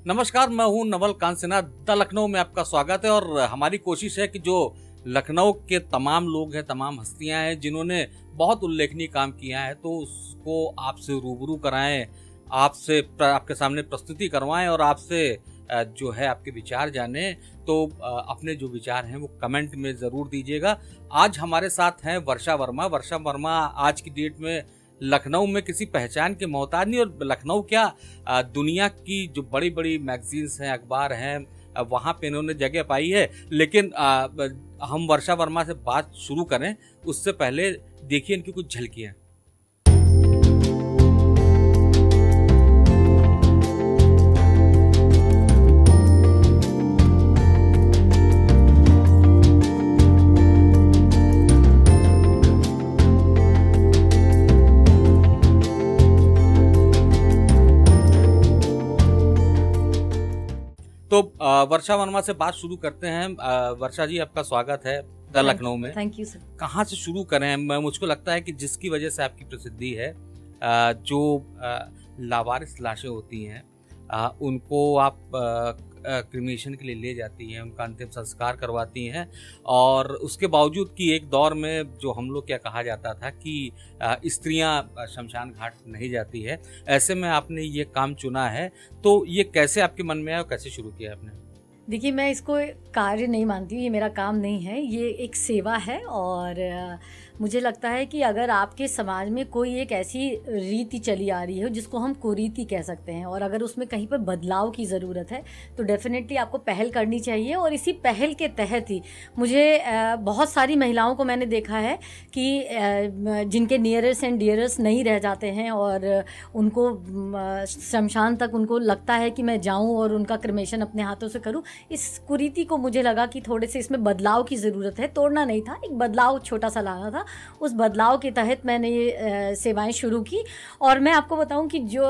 नमस्कार, मैं हूं नवल कांसिना। द लखनऊ में आपका स्वागत है। और हमारी कोशिश है कि जो लखनऊ के तमाम लोग हैं, तमाम हस्तियां हैं जिन्होंने बहुत उल्लेखनीय काम किया है, तो उसको आपसे रूबरू कराएं, आपके सामने प्रस्तुति करवाएं और आपसे जो है आपके विचार जाने। तो अपने जो विचार हैं वो कमेंट में ज़रूर दीजिएगा। आज हमारे साथ हैं वर्षा वर्मा। वर्षा वर्मा आज की डेट में लखनऊ में किसी पहचान के मोहताज नहीं, और लखनऊ क्या दुनिया की जो बड़ी बड़ी मैगजीन्स हैं, अखबार हैं, वहाँ पे इन्होंने जगह पाई है। लेकिन हम वर्षा वर्मा से बात शुरू करें उससे पहले देखिए इनकी कुछ झलकियाँ। तो वर्षा वर्मा से बात शुरू करते हैं। वर्षा जी, आपका स्वागत है द लखनऊ में। Thank you sir. कहाँ से शुरू करें? मुझको लगता है कि जिसकी वजह से आपकी प्रसिद्धि है, जो लावारिस लाशें होती हैं उनको आप क्रिमेशन के लिए ले जाती हैं, उनका अंतिम संस्कार करवाती हैं, और उसके बावजूद कि एक दौर में जो हम लोग क्या कहा जाता था कि स्त्रियां शमशान घाट नहीं जाती है, ऐसे में आपने ये काम चुना है। तो ये कैसे आपके मन में आया और कैसे शुरू किया आपने? देखिए, मैं इसको कार्य नहीं मानती हूँ, ये मेरा काम नहीं है, ये एक सेवा है। और मुझे लगता है कि अगर आपके समाज में कोई एक ऐसी रीति चली आ रही है जिसको हम कुरीति कह सकते हैं, और अगर उसमें कहीं पर बदलाव की ज़रूरत है, तो डेफिनेटली आपको पहल करनी चाहिए। और इसी पहल के तहत ही मुझे बहुत सारी महिलाओं को मैंने देखा है कि जिनके नियरेस्ट एंड डियरेस्ट नहीं रह जाते हैं, और उनको शमशान तक उनको लगता है कि मैं जाऊँ और उनका क्रिमेशन अपने हाथों से करूँ। इस कुरीति को मुझे लगा कि थोड़े से इसमें बदलाव की ज़रूरत है। तोड़ना नहीं था, एक बदलाव छोटा सा लाना था। उस बदलाव के तहत मैंने ये सेवाएं शुरू की। और मैं आपको बताऊं कि जो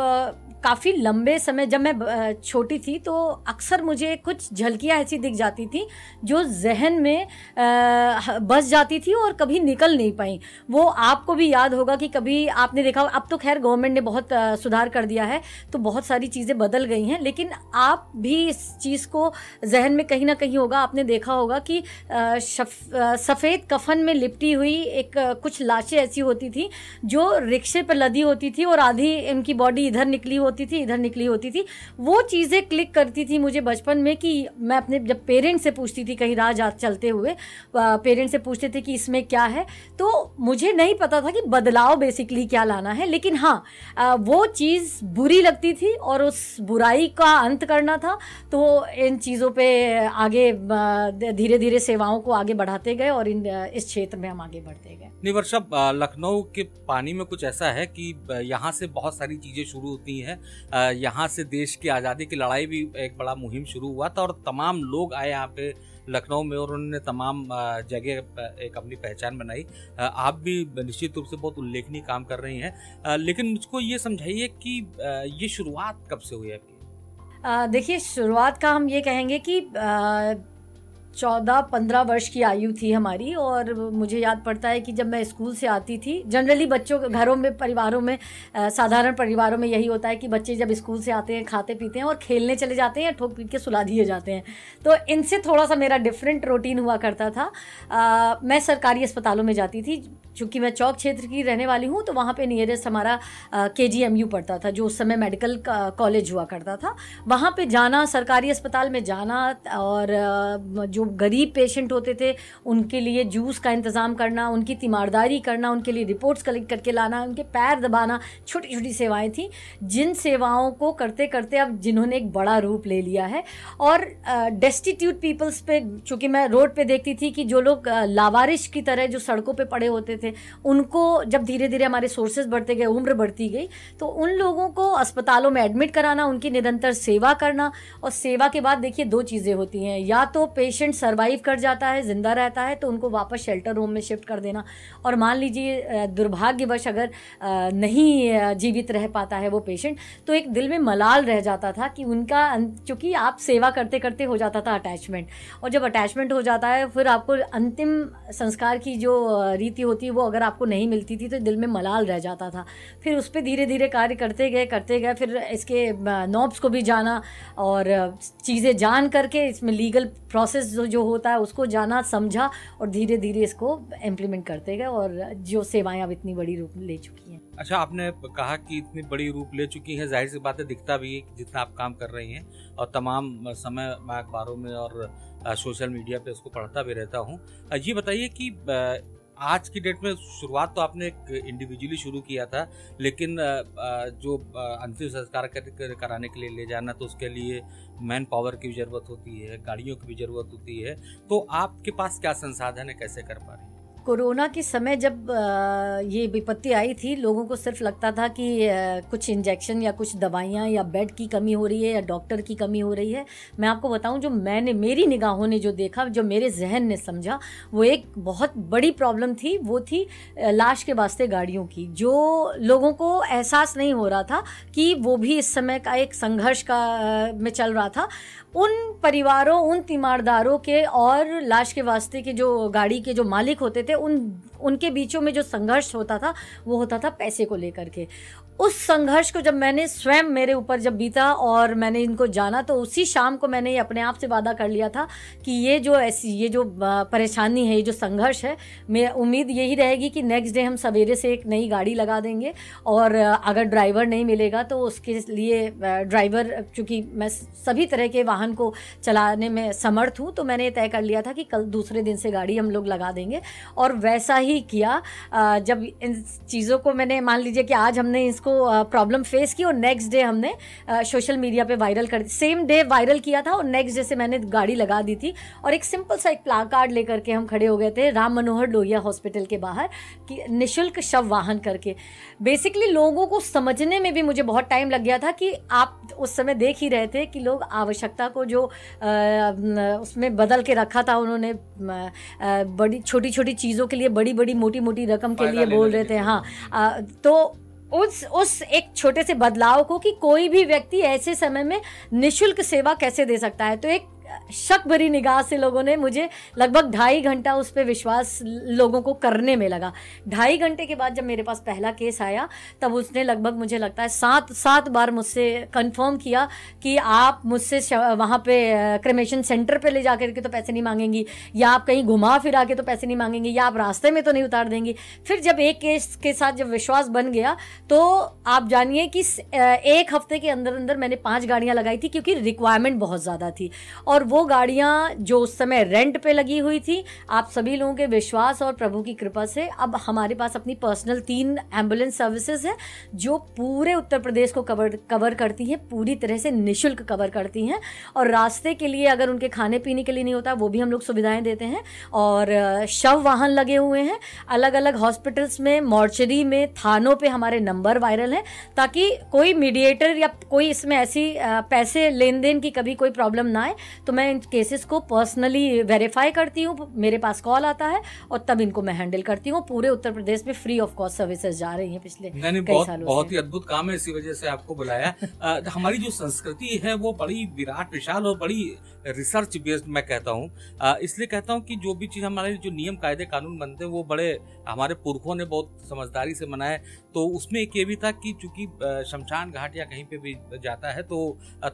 काफ़ी लंबे समय, जब मैं छोटी थी तो अक्सर मुझे कुछ झलकियाँ ऐसी दिख जाती थी जो जहन में बस जाती थी और कभी निकल नहीं पाई। वो आपको भी याद होगा कि कभी आपने देखा, अब तो खैर गवर्नमेंट ने बहुत सुधार कर दिया है, तो बहुत सारी चीज़ें बदल गई हैं, लेकिन आप भी इस चीज़ को जहन में कहीं ना कहीं होगा, आपने देखा होगा कि सफ़ेद कफन में लिपटी हुई एक कुछ लाशें ऐसी होती थी जो रिक्शे पर लदी होती थी, और आधी इनकी बॉडी इधर निकली होती थी, इधर निकली होती थी। वो चीज़ें क्लिक करती थी मुझे बचपन में कि मैं अपने जब पेरेंट्स से पूछती थी, कहीं राह चलते हुए पेरेंट्स से पूछते थे कि इसमें क्या है, तो मुझे नहीं पता था कि बदलाव बेसिकली क्या लाना है। लेकिन हाँ, वो चीज़ बुरी लगती थी और उस बुराई का अंत करना था। तो इन चीज़ों पे आगे धीरे धीरे सेवाओं को आगे बढ़ाते गए, और इस क्षेत्र में हम आगे बढ़ते गए। नहीं वर्षा, लखनऊ के पानी में कुछ ऐसा है कि यहाँ से बहुत सारी चीज़ें शुरू होती हैं। यहाँ से देश की आज़ादी की लड़ाई भी एक बड़ा मुहिम शुरू हुआ था, और तमाम लोग आए यहाँ पे लखनऊ में, और उन्होंने तमाम जगह एक अपनी पहचान बनाई। आप भी निश्चित रूप से बहुत उल्लेखनीय काम कर रही हैं, लेकिन मुझको ये समझाइए कि ये शुरुआत कब से हुई आपकी? देखिए, शुरुआत का हम ये कहेंगे कि 14-15 वर्ष की आयु थी हमारी। और मुझे याद पड़ता है कि जब मैं स्कूल से आती थी, जनरली बच्चों के घरों में, परिवारों में, साधारण परिवारों में यही होता है कि बच्चे जब स्कूल से आते हैं, खाते पीते हैं और खेलने चले जाते हैं, ठोक पीट के सुला दिए जाते हैं। तो इनसे थोड़ा सा मेरा डिफरेंट रूटीन हुआ करता था। मैं सरकारी अस्पतालों में जाती थी। चूँकि मैं चौक क्षेत्र की रहने वाली हूँ, तो वहाँ पे नियरेस्ट हमारा KGMU पड़ता था, जो उस समय मेडिकल कॉलेज हुआ करता था। वहाँ पे जाना, सरकारी अस्पताल में जाना, और जो गरीब पेशेंट होते थे उनके लिए जूस का इंतज़ाम करना, उनकी तीमारदारी करना, उनके लिए रिपोर्ट्स कलेक्ट करके लाना, उनके पैर दबाना, छोटी छोटी सेवाएं थी, जिन सेवाओं को करते करते अब जिन्होंने एक बड़ा रूप ले लिया है। और डेस्टिट्यूट पीपल्स पे, चूँकि मैं रोड पे देखती थी कि जो लोग लावारिश की तरह जो सड़कों पे पड़े होते थे, उनको जब धीरे धीरे हमारे सोर्सेज बढ़ते गए, उम्र बढ़ती गई, तो उन लोगों को अस्पतालों में एडमिट कराना, उनकी निरंतर सेवा करना। और सेवा के बाद देखिए 2 चीज़ें होती हैं, या तो पेशेंट सर्वाइव कर जाता है, जिंदा रहता है, तो उनको वापस शेल्टर होम में शिफ्ट कर देना। और मान लीजिए दुर्भाग्यवश अगर नहीं जीवित रह पाता है वो पेशेंट, तो एक दिल में मलाल रह जाता था कि उनका, चूँकि आप सेवा करते करते हो जाता था अटैचमेंट, और जब अटैचमेंट हो जाता है फिर आपको अंतिम संस्कार की जो रीति होती है वो अगर आपको नहीं मिलती थी तो दिल में मलाल रह जाता था। फिर उस पर धीरे धीरे कार्य करते गए, फिर इसके नॉब्स को भी जाना और चीज़ें जान करके इसमें लीगल प्रोसेस जो होता है उसको जाना, समझा, और धीरे धीरे इसको इम्प्लीमेंट करते गए, और जो सेवाएं अब इतनी बड़ी रूप ले चुकी हैं। अच्छा, आपने कहा कि इतनी बड़ी रूप ले चुकी है, जाहिर सी बात है दिखता भी है जितना आप काम कर रही हैं, और तमाम समय मैं अखबारों में और सोशल मीडिया पे उसको पढ़ता भी रहता हूँ। ये बताइए कि आज की डेट में शुरुआत तो आपने एक इंडिविजुअली शुरू किया था, लेकिन जो अंतिम संस्कार कराने के लिए ले जाना, तो उसके लिए मैन पावर की भी ज़रूरत होती है, गाड़ियों की भी ज़रूरत होती है, तो आपके पास क्या संसाधन है, कैसे कर पा रही हैं? कोरोना के समय जब ये विपत्ति आई थी, लोगों को सिर्फ लगता था कि कुछ इंजेक्शन या कुछ दवाइयाँ या बेड की कमी हो रही है या डॉक्टर की कमी हो रही है। मैं आपको बताऊं, जो मैंने, मेरी निगाहों ने जो देखा, जो मेरे जहन ने समझा, वो एक बहुत बड़ी प्रॉब्लम थी। वो थी लाश के वास्ते गाड़ियों की, जो लोगों को एहसास नहीं हो रहा था कि वो भी इस समय का एक संघर्ष का में चल रहा था। उन परिवारों, उन तीमारदारों के और लाश के वास्ते के जो गाड़ी के जो मालिक होते थे, उनके बीचों में जो संघर्ष होता था वो होता था पैसे को लेकर के। उस संघर्ष को जब मैंने स्वयं मेरे ऊपर जब बीता और मैंने इनको जाना, तो उसी शाम को मैंने अपने आप से वादा कर लिया था कि ये जो परेशानी है, ये जो संघर्ष है, मैं उम्मीद यही रहेगी कि नेक्स्ट डे हम सवेरे से एक नई गाड़ी लगा देंगे, और अगर ड्राइवर नहीं मिलेगा तो उसके लिए ड्राइवर, चूँकि मैं सभी तरह के वाहन को चलाने में समर्थ हूँ, तो मैंने तय कर लिया था कि कल दूसरे दिन से गाड़ी हम लोग लगा देंगे। और वैसा ही किया। जब इन चीज़ों को मैंने, मान लीजिए कि आज हमने इसको प्रॉब्लम फेस की और नेक्स्ट डे हमने सोशल मीडिया पे वायरल कर, सेम डे वायरल किया था, और नेक्स्ट डे से मैंने गाड़ी लगा दी थी, और एक सिंपल सा एक प्लाकार्ड लेकर के हम खड़े हो गए थे राम मनोहर लोहिया हॉस्पिटल के बाहर कि निःशुल्क शव वाहन करके। बेसिकली लोगों को समझने में भी मुझे बहुत टाइम लग गया था कि आप उस समय देख ही रहे थे कि लोग आवश्यकता को जो उसमें बदल के रखा था, उन्होंने बड़ी छोटी छोटी चीज़ों के लिए बड़ी बड़ी मोटी मोटी रकम के लिए बोल रहे थे। हाँ, तो उस एक छोटे से बदलाव को कि कोई भी व्यक्ति ऐसे समय में निःशुल्क सेवा कैसे दे सकता है, तो एक शक भरी निगाह से लोगों ने मुझे लगभग 2.5 घंटा उस पर विश्वास लोगों को करने में लगा। 2.5 घंटे के बाद जब मेरे पास पहला केस आया, तब उसने लगभग, मुझे लगता है 7 बार मुझसे कंफर्म किया कि आप मुझसे वहाँ पे क्रेमेशन सेंटर पे ले जाकर के तो पैसे नहीं मांगेंगी, या आप कहीं घुमा फिरा के तो पैसे नहीं मांगेंगी, या आप रास्ते में तो नहीं उतार देंगी। फिर जब एक केस के साथ जब विश्वास बन गया, तो आप जानिए कि 1 हफ्ते के अंदर अंदर मैंने 5 गाड़ियाँ लगाई थी, क्योंकि रिक्वायरमेंट बहुत ज़्यादा थी। और वो गाड़ियाँ जो उस समय रेंट पे लगी हुई थी, आप सभी लोगों के विश्वास और प्रभु की कृपा से अब हमारे पास अपनी पर्सनल 3 एम्बुलेंस सर्विसेज है, जो पूरे उत्तर प्रदेश को कवर करती हैं, पूरी तरह से निःशुल्क कवर करती हैं। और रास्ते के लिए अगर उनके खाने पीने के लिए नहीं होता, वो भी हम लोग सुविधाएं देते हैं। और शव वाहन लगे हुए हैं अलग अलग हॉस्पिटल्स में, मॉर्चरी में, थानों पे हमारे नंबर वायरल हैं, ताकि कोई मीडिएटर या कोई इसमें ऐसी पैसे लेन देन की कभी कोई प्रॉब्लम ना आए। तो मैं इन केसेस को पर्सनली वेरीफाई करती हूँ, मेरे पास कॉल आता है और तब इनको मैं हैंडल करती हूँ। पूरे उत्तर प्रदेश में फ्री ऑफ कॉस्ट सर्विसेज जा रही हैं पिछले कई सालों से। बहुत ही अद्भुत काम है, इसी वजह से आपको बुलाया। हमारी जो संस्कृति है वो बड़ी विराट विशाल और बड़ी रिसर्च बेस्ड मैं कहता हूँ, इसलिए कहता हूँ कि जो भी चीज़ हमारे जो नियम कायदे कानून बनते हैं वो बड़े हमारे पुरखों ने बहुत समझदारी से बनाए। तो उसमें एक ये भी था कि चूंकि शमशान घाट या कहीं पे भी जाता है तो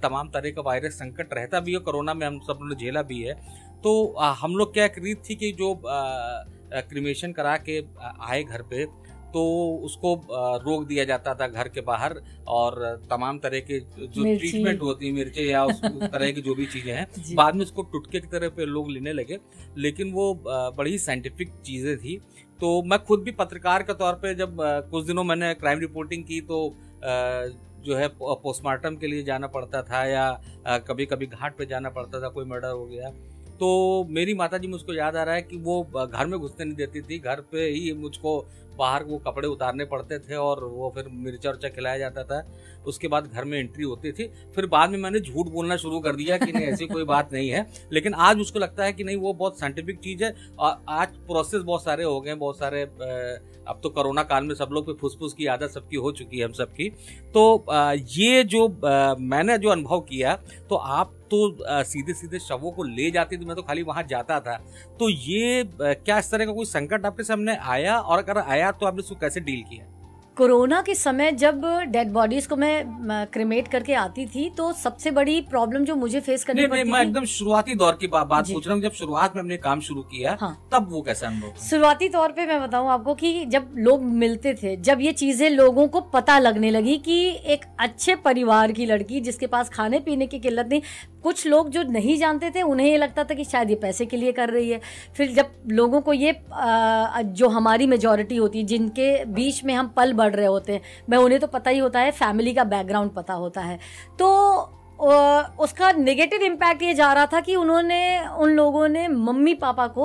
तमाम तरह का वायरस संकट रहता भी है, कोरोना में हम सब ने झेला भी है। तो हम लोग क्या एक रीत थी कि जो क्रिमेशन करा के आए घर पे तो उसको रोक दिया जाता था घर के बाहर, और तमाम तरह के जो ट्रीटमेंट होती है, मिर्चे या उस तरह की जो भी चीज़ें हैं, बाद में उसको टुटके की तरह पे लोग लेने लगे, लेकिन वो बड़ी साइंटिफिक चीज़ें थी। तो मैं खुद भी पत्रकार के तौर पे जब कुछ दिनों मैंने क्राइम रिपोर्टिंग की, तो जो है पोस्टमार्टम के लिए जाना पड़ता था, या कभी कभी घाट पे जाना पड़ता था, कोई मर्डर हो गया, तो मेरी माताजी मुझको याद आ रहा है कि वो घर में घुसने नहीं देती थी, घर पे ही मुझको बाहर वो कपड़े उतारने पड़ते थे और वो फिर मिर्चा उर्चा खिलाया जाता था, उसके बाद घर में एंट्री होती थी। फिर बाद में मैंने झूठ बोलना शुरू कर दिया कि नहीं ऐसी कोई बात नहीं है, लेकिन आज उसको लगता है कि नहीं वो बहुत साइंटिफिक चीज़ है। और आज प्रोसेस बहुत सारे हो गए, बहुत सारे अब तो कोरोना काल में सब लोग पे फुसफुस की आदत सबकी हो चुकी है, हम सबकी। तो ये जो मैंने जो अनुभव किया, तो आप तो सीधे सीधे शवों को ले जाते थे, मैं तो खाली वहां जाता था। तो ये क्या इस तरह का कोई संकट आपके सामने आया, और अगर आया तो आपने उसको कैसे डील किया? कोरोना के समय जब डेड बॉडीज को मैं क्रिमेट करके आती थी, तो सबसे बड़ी प्रॉब्लम जो मुझे फेस करनी पड़ती थी, मैं एकदम शुरुआती दौर की बात पूछ रहा हूँ, जब शुरुआत में हमने काम शुरू किया। हाँ। तब वो कैसा अनुभव? शुरुआती तौर पे मैं बताऊं आपको कि जब लोग मिलते थे, जब ये चीजें लोगों को पता लगने लगी कि एक अच्छे परिवार की लड़की जिसके पास खाने पीने की किल्लत नहीं, कुछ लोग जो नहीं जानते थे उन्हें ये लगता था कि शायद ये पैसे के लिए कर रही है। फिर जब लोगों को ये जो हमारी मेजॉरिटी होती है, जिनके बीच में हम पल बढ़ रहे होते हैं, मैं उन्हें तो पता ही होता है, फैमिली का बैकग्राउंड पता होता है, तो उसका नेगेटिव इम्पैक्ट ये जा रहा था कि उन लोगों ने मम्मी पापा को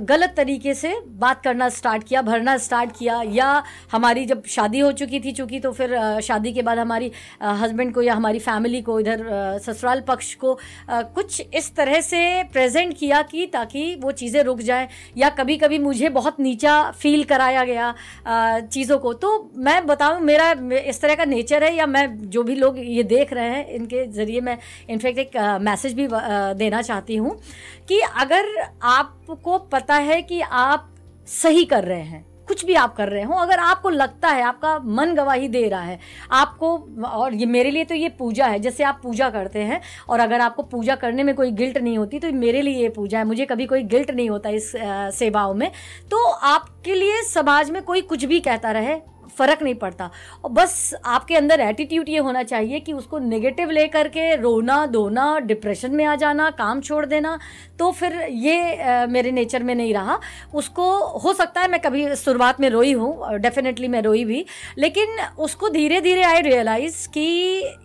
गलत तरीके से बात करना स्टार्ट किया, भरना स्टार्ट किया। या हमारी जब शादी हो चुकी थी चूँकि, तो फिर शादी के बाद हमारी हस्बैंड को या हमारी फैमिली को, इधर ससुराल पक्ष को कुछ इस तरह से प्रेजेंट किया कि ताकि वो चीज़ें रुक जाएं, या कभी कभी मुझे बहुत नीचा फील कराया गया चीज़ों को। तो मैं बताऊँ, मेरा इस तरह का नेचर है, या मैं जो भी लोग ये देख रहे हैं इनके जरिए मैं इनफैक्ट एक मैसेज भी देना चाहती हूँ कि अगर आपको पता है कि आप सही कर रहे हैं, कुछ भी आप कर रहे हो, अगर आपको लगता है, आपका मन गवाही दे रहा है आपको, और ये मेरे लिए तो ये पूजा है, जैसे आप पूजा करते हैं, और अगर आपको पूजा करने में कोई गिल्ट नहीं होती, तो मेरे लिए ये पूजा है, मुझे कभी कोई गिल्ट नहीं होता इस सेवाओं में। तो आपके लिए समाज में कोई कुछ भी कहता रहे, फर्क नहीं पड़ता, और बस आपके अंदर एटीट्यूड ये होना चाहिए कि उसको नेगेटिव लेकर के रोना धोना, डिप्रेशन में आ जाना, काम छोड़ देना, तो फिर ये मेरे नेचर में नहीं रहा। उसको हो सकता है मैं कभी शुरुआत में रोई हूँ, डेफिनेटली मैं रोई भी, लेकिन उसको धीरे धीरे आई रियलाइज़ कि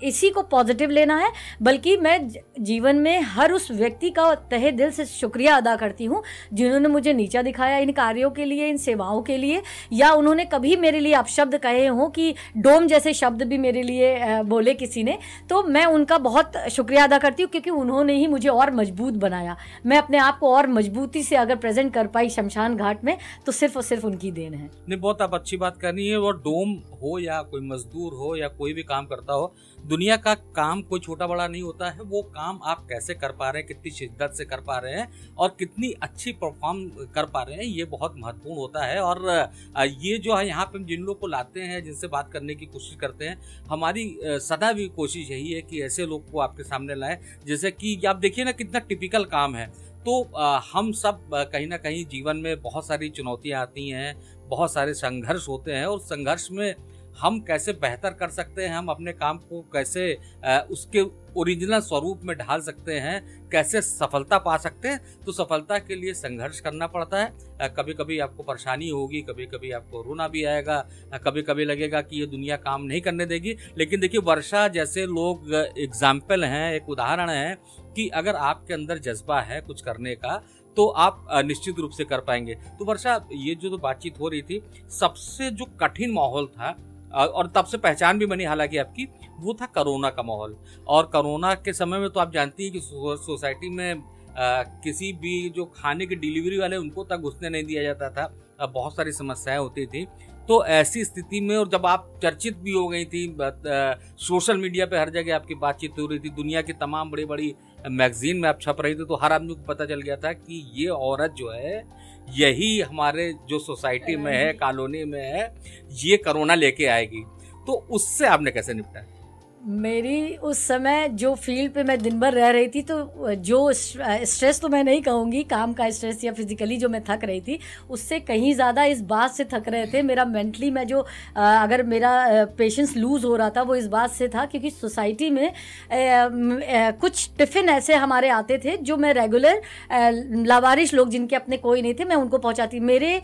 इसी को पॉजिटिव लेना है। बल्कि मैं जीवन में हर उस व्यक्ति का तहे दिल से शुक्रिया अदा करती हूँ जिन्होंने मुझे नीचा दिखाया इन कार्यों के लिए, इन सेवाओं के लिए, या उन्होंने कभी मेरे लिए शब्द कहे हो कि डोम जैसे शब्द भी मेरे लिए बोले किसी ने, तो मैं उनका बहुत शुक्रिया अदा करती हूँ, क्योंकि उन्होंने ही मुझे और मजबूत बनाया। मैं अपने आप को और मजबूती से अगर प्रेजेंट कर पाई शमशान घाट में, तो सिर्फ और सिर्फ उनकी देन है। नहीं, बहुत आप अच्छी बात करनी है। और डोम हो या कोई मजदूर हो या कोई भी काम करता हो, दुनिया का काम कोई छोटा बड़ा नहीं होता है। वो काम आप कैसे कर पा रहे हैं, कितनी शिद्दत से कर पा रहे हैं, और कितनी अच्छी परफॉर्म कर पा रहे हैं, ये बहुत महत्वपूर्ण होता है। और ये जो है यहाँ पे जिन लोग को लाते हैं, जिनसे बात करने की कोशिश करते हैं, हमारी सदा भी कोशिश यही है कि ऐसे लोग को आपके सामने लाएं। जैसे कि आप देखिए ना, कितना टिपिकल काम है। तो हम सब कहीं ना कहीं जीवन में बहुत सारी चुनौतियां आती हैं, बहुत सारे संघर्ष होते हैं, और संघर्ष में हम कैसे बेहतर कर सकते हैं, हम अपने काम को कैसे उसके ओरिजिनल स्वरूप में ढाल सकते हैं, कैसे सफलता पा सकते हैं। तो सफलता के लिए संघर्ष करना पड़ता है। कभी कभी आपको परेशानी होगी, कभी कभी आपको रोना भी आएगा, कभी कभी लगेगा कि ये दुनिया काम नहीं करने देगी। लेकिन देखिए, वर्षा जैसे लोग एग्जाम्पल हैं, एक उदाहरण है कि अगर आपके अंदर जज्बा है कुछ करने का, तो आप निश्चित रूप से कर पाएंगे। तो वर्षा, ये जो बातचीत हो रही थी, सबसे जो कठिन माहौल था, और तब से पहचान भी बनी हालांकि आपकी, वो था कोरोना का माहौल। और कोरोना के समय में तो आप जानती हैं कि सोसाइटी में किसी भी जो खाने के डिलीवरी वाले, उनको तक घुसने नहीं दिया जाता था। बहुत सारी समस्याएं होती थी। तो ऐसी स्थिति में, और जब आप चर्चित भी हो गई थी, सोशल मीडिया पे हर जगह आपकी बातचीत हो रही थी, दुनिया की तमाम बड़ी बड़ी मैगजीन में आप छप रही थी, तो हर आदमी को पता चल गया था कि ये औरत जो है, यही हमारे जो सोसाइटी में है, कॉलोनी में है, ये कोरोना लेके आएगी। तो उससे आपने कैसे निपटा? मेरी उस समय जो फील्ड पे मैं दिन भर रह रही थी, तो जो स्ट्रेस तो मैं नहीं कहूँगी, काम का स्ट्रेस या फिजिकली जो मैं थक रही थी, उससे कहीं ज़्यादा इस बात से थक रहे थे। मेरा मेंटली, मैं जो अगर मेरा पेशेंस लूज़ हो रहा था, वो इस बात से था क्योंकि सोसाइटी में कुछ टिफ़िन ऐसे हमारे आते थे जो मैं रेगुलर लावारिश लोग जिनके अपने कोई नहीं थे, मैं उनको पहुँचाती। मेरे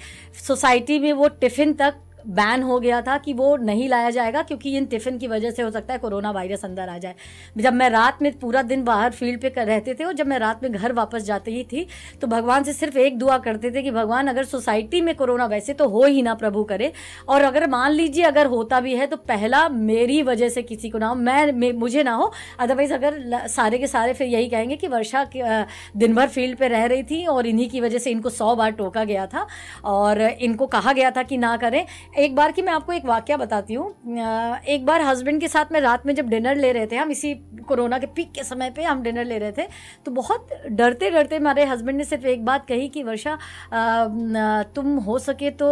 सोसाइटी में वो टिफ़िन तक बैन हो गया था कि वो नहीं लाया जाएगा, क्योंकि इन टिफ़िन की वजह से हो सकता है कोरोना वायरस अंदर आ जाए। जब मैं रात में पूरा दिन बाहर फील्ड पे रहते थे और जब मैं रात में घर वापस जाती ही थी तो भगवान से सिर्फ एक दुआ करते थे कि भगवान अगर सोसाइटी में कोरोना, वैसे तो हो ही ना प्रभु करे, और अगर मान लीजिए अगर होता भी है तो पहला मेरी वजह से किसी को ना हो, मुझे ना हो। अदरवाइज अगर सारे के सारे फिर यही कहेंगे कि वर्षा दिन भर फील्ड पे रह रही थी और इन्हीं की वजह से इनको 100 बार टोका गया था और इनको कहा गया था कि ना करें। एक बार की मैं आपको एक वाकया बताती हूँ। एक बार हस्बैंड के साथ में रात में जब डिनर ले रहे थे, हम इसी कोरोना के पीक के समय पे हम डिनर ले रहे थे, तो बहुत डरते डरते हमारे हस्बैंड ने सिर्फ एक बात कही कि वर्षा तुम हो सके तो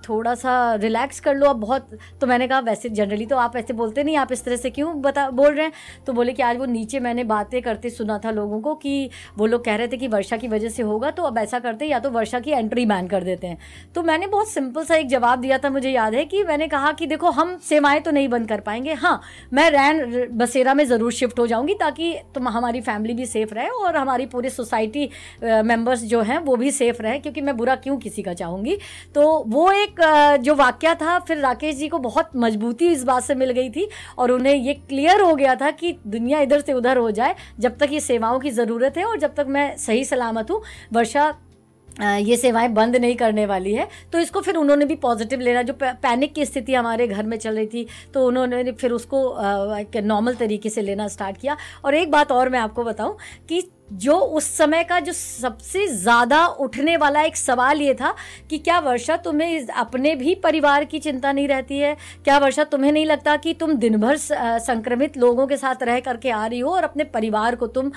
थोड़ा सा रिलैक्स कर लो अब बहुत। तो मैंने कहा वैसे जनरली तो आप ऐसे बोलते नहीं, आप इस तरह से क्यों बोल रहे हैं? तो बोले कि आज वो नीचे मैंने बातें करते सुना था लोगों को कि वो लोग कह रहे थे कि वर्षा की वजह से होगा, तो अब ऐसा करते या तो वर्षा की एंट्री बैन कर देते हैं। तो मैंने बहुत सिंपल सा एक जवाब दिया था, मुझे याद है कि मैंने कहा कि देखो हम सेवाएं तो नहीं बंद कर पाएंगे, हाँ मैं रैन बसेरा में ज़रूर शिफ्ट हो जाऊंगी ताकि हमारी फैमिली भी सेफ रहे और हमारी पूरी सोसाइटी मेंबर्स जो हैं वो भी सेफ रहे, क्योंकि मैं बुरा क्यों किसी का चाहूँगी। तो वो एक जो वाकया था, फिर राकेश जी को बहुत मजबूती इस बात से मिल गई थी और उन्हें ये क्लियर हो गया था कि दुनिया इधर से उधर हो जाए, जब तक ये सेवाओं की ज़रूरत है और जब तक मैं सही सलामत हूँ, वर्षा ये सेवाएं बंद नहीं करने वाली है। तो इसको फिर उन्होंने भी पॉजिटिव लेना, जो पैनिक की स्थिति हमारे घर में चल रही थी तो उन्होंने फिर उसको एक नॉर्मल तरीके से लेना स्टार्ट किया। और एक बात और मैं आपको बताऊं कि जो उस समय का जो सबसे ज़्यादा उठने वाला एक सवाल ये था कि क्या वर्षा तुम्हें अपने भी परिवार की चिंता नहीं रहती है? क्या वर्षा तुम्हें नहीं लगता कि तुम दिन भर संक्रमित लोगों के साथ रह करके आ रही हो और अपने परिवार को तुम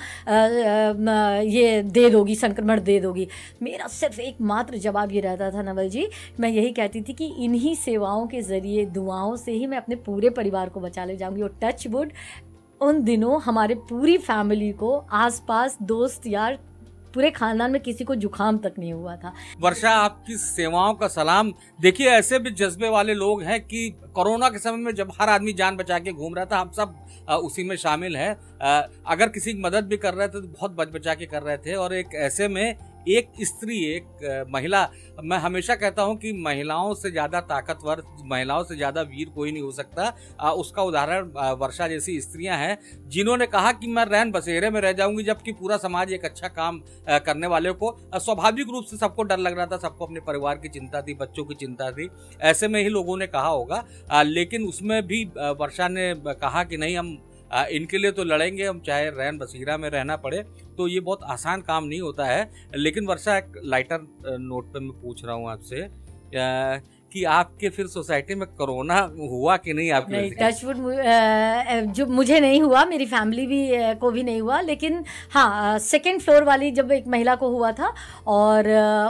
ये दे दोगी, संक्रमण दे दोगी? मेरा सिर्फ एकमात्र जवाब ये रहता था नवल जी, मैं यही कहती थी कि इन्हीं सेवाओं के ज़रिए, दुआओं से ही मैं अपने पूरे परिवार को बचा ले जाऊँगी। और टच वुड उन दिनों हमारे पूरी फैमिली को, आसपास दोस्त यार, पूरे खानदान में किसी को जुकाम तक नहीं हुआ था। वर्षा, आपकी सेवाओं का सलाम। देखिए, ऐसे भी जज्बे वाले लोग हैं कि कोरोना के समय में जब हर आदमी जान बचा के घूम रहा था, हम सब उसी में शामिल है। अगर किसी की मदद भी कर रहे थे तो बहुत बच बचा के कर रहे थे। और एक ऐसे में एक स्त्री, एक महिला, मैं हमेशा कहता हूं कि महिलाओं से ज़्यादा ताकतवर, महिलाओं से ज़्यादा वीर कोई नहीं हो सकता। उसका उदाहरण वर्षा जैसी स्त्रियां हैं जिन्होंने कहा कि मैं रैन बसेरे में रह जाऊंगी, जबकि पूरा समाज एक अच्छा काम करने वाले को, स्वाभाविक रूप से सबको डर लग रहा था, सबको अपने परिवार की चिंता थी, बच्चों की चिंता थी। ऐसे में ही लोगों ने कहा होगा, लेकिन उसमें भी वर्षा ने कहा कि नहीं, हम इनके लिए तो लड़ेंगे, हम चाहे रैन बसेरा में रहना पड़े। तो ये बहुत आसान काम नहीं होता है। लेकिन वर्षा, एक लाइटर नोट पे मैं पूछ रहा हूँ आपसे कि आपके फिर सोसाइटी में कोरोना हुआ कि नहीं? आपके नहीं, टचवुड जो मुझे नहीं हुआ, मेरी फैमिली भी को भी नहीं हुआ। लेकिन हाँ, सेकंड फ्लोर वाली जब एक महिला को हुआ था और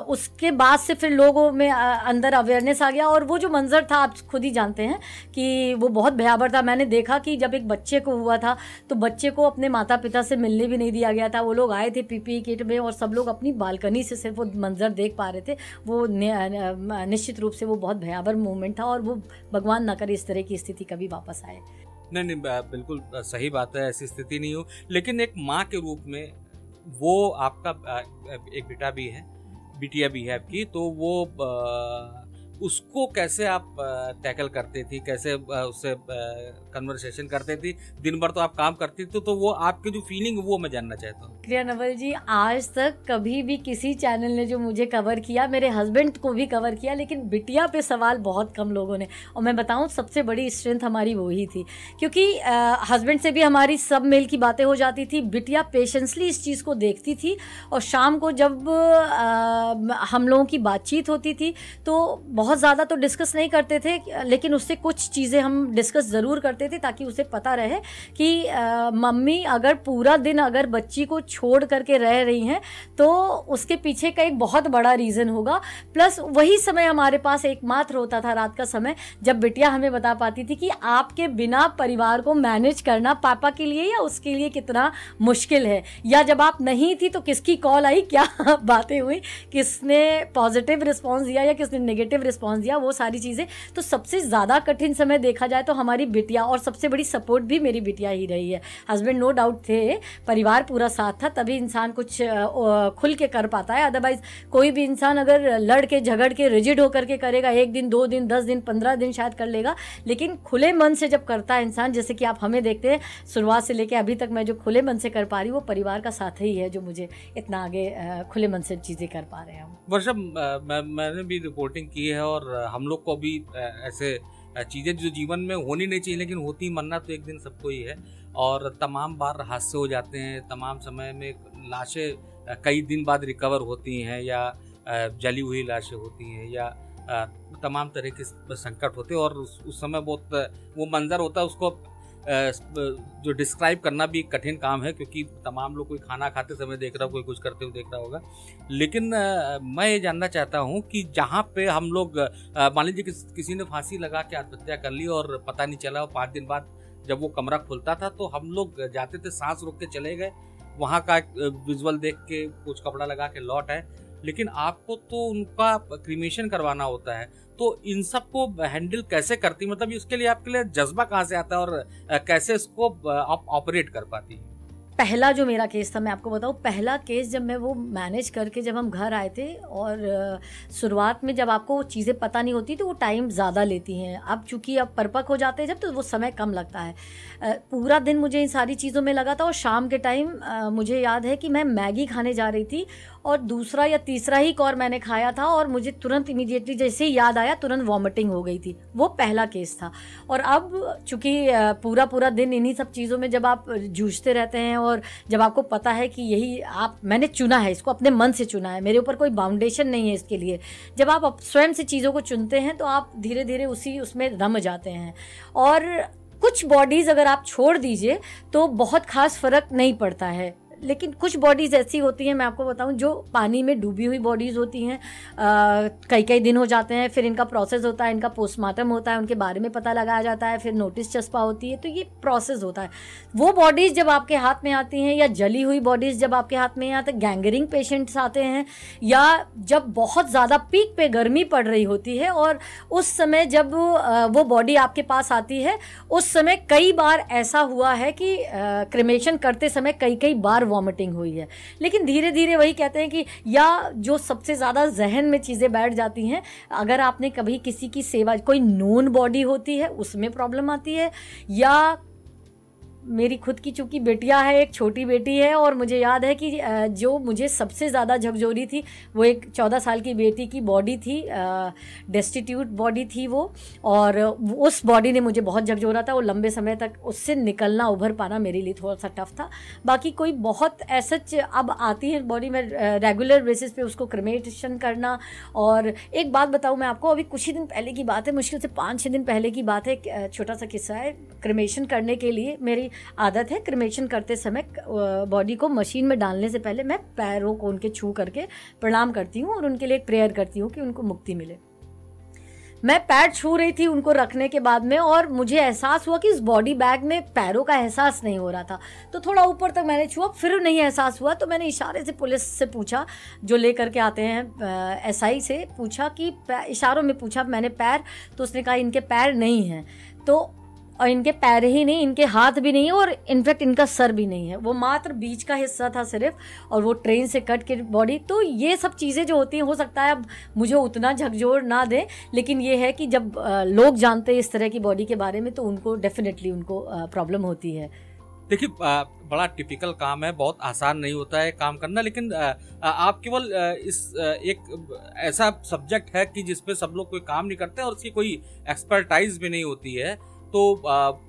उसके बाद से फिर लोगों में अंदर अवेयरनेस आ गया। और वो जो मंजर था आप खुद ही जानते हैं कि वो बहुत भयावह था। मैंने देखा कि जब एक बच्चे को हुआ था तो बच्चे को अपने माता पिता से मिलने भी नहीं दिया गया था। वो लोग आए थे पीपीई किट में और सब लोग अपनी बालकनी से सिर्फ वो मंजर देख पा रहे थे। वो निश्चित रूप से वो बहुत भयावह मोमेंट था और वो भगवान ना करे इस तरह की स्थिति कभी वापस आए। नहीं, बिल्कुल सही बात है, ऐसी स्थिति नहीं हो। लेकिन एक माँ के रूप में वो आपका एक बेटा भी है, बिटिया भी है आपकी, तो वो उसको कैसे आप टैकल करते थी, कैसे उससे कन्वर्सेशन करते थी? दिन भर तो आप काम करती थी, तो वो आपकी जो फीलिंग वो मैं जानना चाहता हूँ। प्रिया नवल जी, आज तक कभी भी किसी चैनल ने जो मुझे कवर किया, मेरे हस्बैंड को भी कवर किया, लेकिन बिटिया पे सवाल बहुत कम लोगों ने। और मैं बताऊँ, सबसे बड़ी स्ट्रेंथ हमारी वही थी, क्योंकि हस्बैंड से भी हमारी सब मेल की बातें हो जाती थी। बिटिया पेशेंसली इस चीज़ को देखती थी और शाम को जब हम लोगों की बातचीत होती थी तो बहुत ज़्यादा तो डिस्कस नहीं करते थे, लेकिन उससे कुछ चीज़ें हम डिस्कस ज़रूर करते थे ताकि उसे पता रहे कि मम्मी अगर पूरा दिन अगर बच्ची को छोड़ करके रह रही हैं तो उसके पीछे का एक बहुत बड़ा रीज़न होगा। प्लस वही समय हमारे पास एकमात्र होता था रात का समय, जब बिटिया हमें बता पाती थी कि आपके बिना परिवार को मैनेज करना पापा के लिए या उसके लिए कितना मुश्किल है, या जब आप नहीं थी तो किसकी कॉल आई, क्या बातें हुई, किसने पॉजिटिव रिस्पॉन्स दिया या किसने नेगेटिव रिस्पॉन्स रिस्पॉन्स दिया, वो सारी चीज़ें। तो सबसे ज़्यादा कठिन समय देखा जाए तो हमारी बिटिया, और सबसे बड़ी सपोर्ट भी मेरी बिटिया ही रही है। हस्बैंड नो डाउट थे, परिवार पूरा साथ था, तभी इंसान कुछ खुल के कर पाता है। अदरवाइज कोई भी इंसान अगर लड़ के झगड़ के रिजिड होकर के करेगा, 1 दिन 2 दिन 10 दिन 15 दिन शायद कर लेगा, लेकिन खुले मन से जब करता है इंसान, जैसे कि आप हमें देखते हैं शुरुआत से लेके अभी तक मैं जो खुले मन से कर पा रही हूँ, वो परिवार का साथ ही है जो मुझे इतना आगे खुले मन से चीज़ें कर पा रहे हैं हम। वर्षा, मैंने भी रिपोर्टिंग की है और हम लोग को भी ऐसे चीज़ें जो जीवन में होनी नहीं चाहिए लेकिन होती, मरना तो एक दिन सबको ही है। और तमाम बार हादसे हो जाते हैं, तमाम समय में लाशें कई दिन बाद रिकवर होती हैं, या जली हुई लाशें होती हैं, या तमाम तरह के संकट होते हैं। और उस समय बहुत वो मंजर होता है, उसको जो डिस्क्राइब करना भी एक कठिन काम है, क्योंकि तमाम लोग कोई खाना खाते समय देख रहा हो, कोई कुछ करते हुए देख रहा होगा। लेकिन मैं ये जानना चाहता हूँ कि जहाँ पे हम लोग मान लीजिए किसी ने फांसी लगा के आत्महत्या कर ली और पता नहीं चला, 5 दिन बाद जब वो कमरा खुलता था तो हम लोग जाते थे, सांस रोक के चले गए, वहाँ का विजुअल देख के कुछ कपड़ा लगा के लौट आए। लेकिन आपको तो उनका क्रीमेशन करवाना होता है, तो इन सब को हैंडल कैसे करती, मतलब इसके लिए आपके लिए जज्बा कहाँ से आता है और कैसे इसको आप ऑपरेट कर पाती हैं? पहला जो मेरा केस था, मैं आपको बताऊं, पहला केस जब मैं वो मैनेज करके जब हम घर आए थे, और शुरुआत में जब आपको चीज़ें पता नहीं होती तो वो टाइम ज़्यादा लेती हैं। अब चूंकि अब परिपक्व हो जाते हैं जब, तो वो समय कम लगता है। पूरा दिन मुझे इन सारी चीज़ों में लगा था, और शाम के टाइम मुझे याद है कि मैं मैगी खाने जा रही थी, और दूसरा या तीसरा ही कौर मैंने खाया था, और मुझे तुरंत इमीडिएटली जैसे ही याद आया तुरंत वॉमिटिंग हो गई थी। वो पहला केस था। और अब चूंकि पूरा दिन इन्हीं सब चीज़ों में जब आप जूझते रहते हैं, और जब आपको पता है कि यही मैंने चुना है, इसको अपने मन से चुना है, मेरे ऊपर कोई बाउंडेशन नहीं है इसके लिए, जब आप स्वयं से चीज़ों को चुनते हैं तो आप धीरे धीरे उसमें रम जाते हैं। और कुछ बॉडीज़ अगर आप छोड़ दीजिए तो बहुत खास फर्क नहीं पड़ता है, लेकिन कुछ बॉडीज़ ऐसी होती हैं, मैं आपको बताऊं, जो पानी में डूबी हुई बॉडीज़ होती हैं, कई दिन हो जाते हैं, फिर इनका प्रोसेस होता है, इनका पोस्टमार्टम होता है, उनके बारे में पता लगाया जाता है, फिर नोटिस चस्पा होती है, तो ये प्रोसेस होता है। वो बॉडीज़ जब आपके हाथ में आती हैं, या जली हुई बॉडीज़ जब आपके हाथ में आते हैं, गैंगरिंग पेशेंट्स आते हैं, या जब बहुत ज़्यादा पीक पे गर्मी पड़ रही होती है, और उस समय जब वो बॉडी आपके पास आती है, उस समय कई बार ऐसा हुआ है कि क्रिमेशन करते समय कई बार वॉमिटिंग हुई है। लेकिन धीरे धीरे वही कहते हैं कि, या जो सबसे ज़्यादा जहन में चीज़ें बैठ जाती हैं, अगर आपने कभी किसी की सेवा, कोई नोन बॉडी होती है उसमें प्रॉब्लम आती है, या मेरी खुद की चूंकि बेटियां है, एक छोटी बेटी है, और मुझे याद है कि जो मुझे सबसे ज़्यादा झकझोरी थी वो एक 14 साल की बेटी की बॉडी थी, डेस्टिट्यूट बॉडी थी वो, और उस बॉडी ने मुझे बहुत झकझोरा था। वो लंबे समय तक उससे निकलना, उभर पाना मेरे लिए थोड़ा सा टफ था। बाकी कोई बहुत ऐसा अब आती है बॉडी में रेगुलर बेसिस पे उसको क्रिमेशन करना। और एक बात बताऊँ मैं आपको, अभी कुछ ही दिन पहले की बात है, मुश्किल से 5-6 दिन पहले की बात है, छोटा सा किस्सा है। क्रिमेशन करने के लिए मेरी आदत है, क्रिमेशन करते समय बॉडी को मशीन में डालने से पहले मैं पैरों को उनके छू करके प्रणाम करती हूँ और उनके लिए एक प्रेयर करती हूँ कि उनको मुक्ति मिले। मैं पैर छू रही थी उनको रखने के बाद में, और मुझे एहसास हुआ कि इस बॉडी बैग में पैरों का एहसास नहीं हो रहा था, तो थोड़ा ऊपर तक मैंने छुआ, फिर नहीं एहसास हुआ, तो मैंने इशारे से पुलिस से पूछा, जो लेकर के आते हैं एसआई से पूछा कि इशारों में पूछा मैंने पैर, तो उसने कहा इनके पैर नहीं हैं, तो और इनके पैर ही नहीं, इनके हाथ भी नहीं है, और इनफैक्ट इनका सर भी नहीं है, वो मात्र बीच का हिस्सा था सिर्फ, और वो ट्रेन से कट के बॉडी। तो ये सब चीज़ें जो होती हैं, हो सकता है अब मुझे उतना झकझोर ना दे, लेकिन ये है कि जब लोग जानते हैं इस तरह की बॉडी के बारे में, तो उनको डेफिनेटली उनको प्रॉब्लम होती है। देखिए, बड़ा टिपिकल काम है, बहुत आसान नहीं होता है काम करना, लेकिन आप केवल इस एक ऐसा सब्जेक्ट है कि जिसपे सब लोग कोई काम नहीं करते और उसकी कोई एक्सपर्टाइज भी नहीं होती है, तो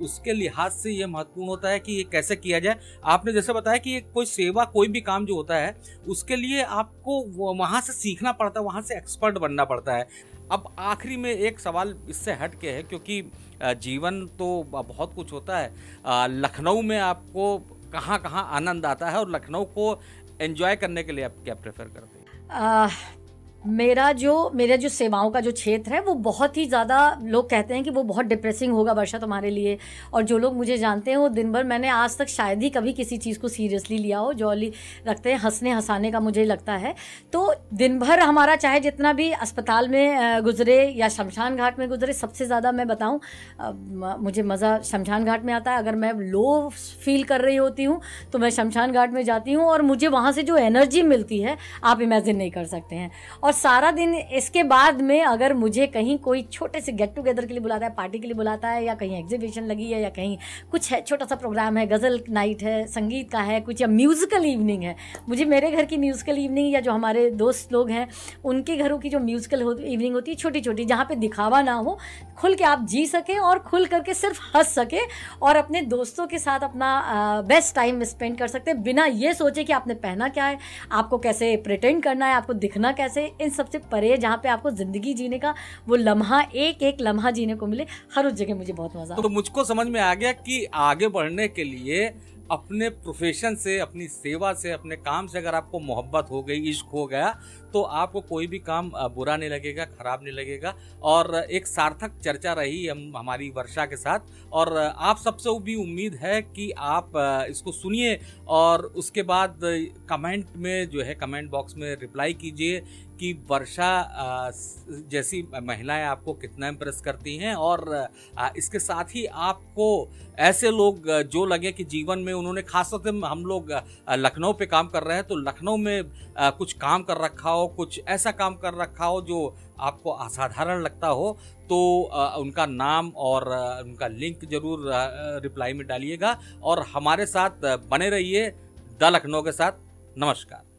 उसके लिहाज से ये महत्वपूर्ण होता है कि ये कैसे किया जाए। आपने जैसे बताया कि कोई सेवा, कोई भी काम जो होता है, उसके लिए आपको वहाँ से सीखना पड़ता है, वहाँ से एक्सपर्ट बनना पड़ता है। अब आखिरी में एक सवाल इससे हट के है, क्योंकि जीवन तो बहुत कुछ होता है, लखनऊ में आपको कहाँ कहाँ आनंद आता है और लखनऊ को एंजॉय करने के लिए आप क्या प्रेफर करते हैं? मेरा जो सेवाओं का जो क्षेत्र है वो बहुत ही ज़्यादा, लोग कहते हैं कि वो बहुत डिप्रेसिंग होगा वर्षा तुम्हारे लिए, और जो लोग मुझे जानते हैं वो दिन भर, मैंने आज तक शायद ही कभी किसी चीज़ को सीरियसली लिया हो, जॉली रखते हैं, हंसने हंसाने का मुझे लगता है। तो दिन भर हमारा चाहे जितना भी अस्पताल में गुजरे या शमशान घाट में गुजरे, सबसे ज़्यादा मैं बताऊँ मुझे मज़ा शमशान घाट में आता है। अगर मैं लो फील कर रही होती हूँ तो मैं शमशान घाट में जाती हूँ, और मुझे वहाँ से जो एनर्जी मिलती है आप इमेजिन नहीं कर सकते हैं। और सारा दिन इसके बाद में अगर मुझे कहीं कोई छोटे से गेट टुगेदर के लिए बुलाता है, पार्टी के लिए बुलाता है, या कहीं एग्जीबिशन लगी है, या कहीं कुछ है, छोटा सा प्रोग्राम है, गज़ल नाइट है, संगीत का है कुछ, या म्यूज़िकल इवनिंग है, मुझे मेरे घर की म्यूज़िकल इवनिंग, या जो हमारे दोस्त लोग हैं उनके घरों की जो म्यूज़िकल इवनिंग होती है, छोटी छोटी, जहाँ पे दिखावा ना हो, खुल के आप जी सकें और खुल करके सिर्फ हंस सके और अपने दोस्तों के साथ अपना बेस्ट टाइम स्पेंड कर सकते हैं, बिना ये सोचे कि आपने पहना क्या है, आपको कैसे प्रिटेंड करना है, आपको दिखना कैसे, इन सबसे परे, जहाँ पे आपको ज़िंदगी जीने का वो लम्हा, एक एक लम्हा जीने को मिले, हर उस जगह मुझे बहुत मज़ा आता है। तो मुझको समझ में आ गया कि आगे बढ़ने के लिए अपने प्रोफेशन से, अपनी सेवा से, अपने काम से अगर आपको मोहब्बत हो गई, इश्क हो गया, तो आपको कोई भी काम बुरा नहीं लगेगा, खराब नहीं लगेगा। और एक सार्थक चर्चा रही हमारी वर्षा के साथ, और आप सबसे भी उम्मीद है कि आप इसको सुनिए और उसके बाद कमेंट में जो है, कमेंट बॉक्स में रिप्लाई कीजिए कि वर्षा जैसी महिलाएं आपको कितना इम्प्रेस करती हैं, और इसके साथ ही आपको ऐसे लोग जो लगे कि जीवन में उन्होंने, खासतौर से हम लोग लखनऊ पे काम कर रहे हैं, तो लखनऊ में कुछ काम कर रखा हो, कुछ ऐसा काम कर रखा हो जो आपको असाधारण लगता हो, तो उनका नाम और उनका लिंक जरूर रिप्लाई में डालिएगा, और हमारे साथ बने रहिए द लखनऊ के साथ। नमस्कार।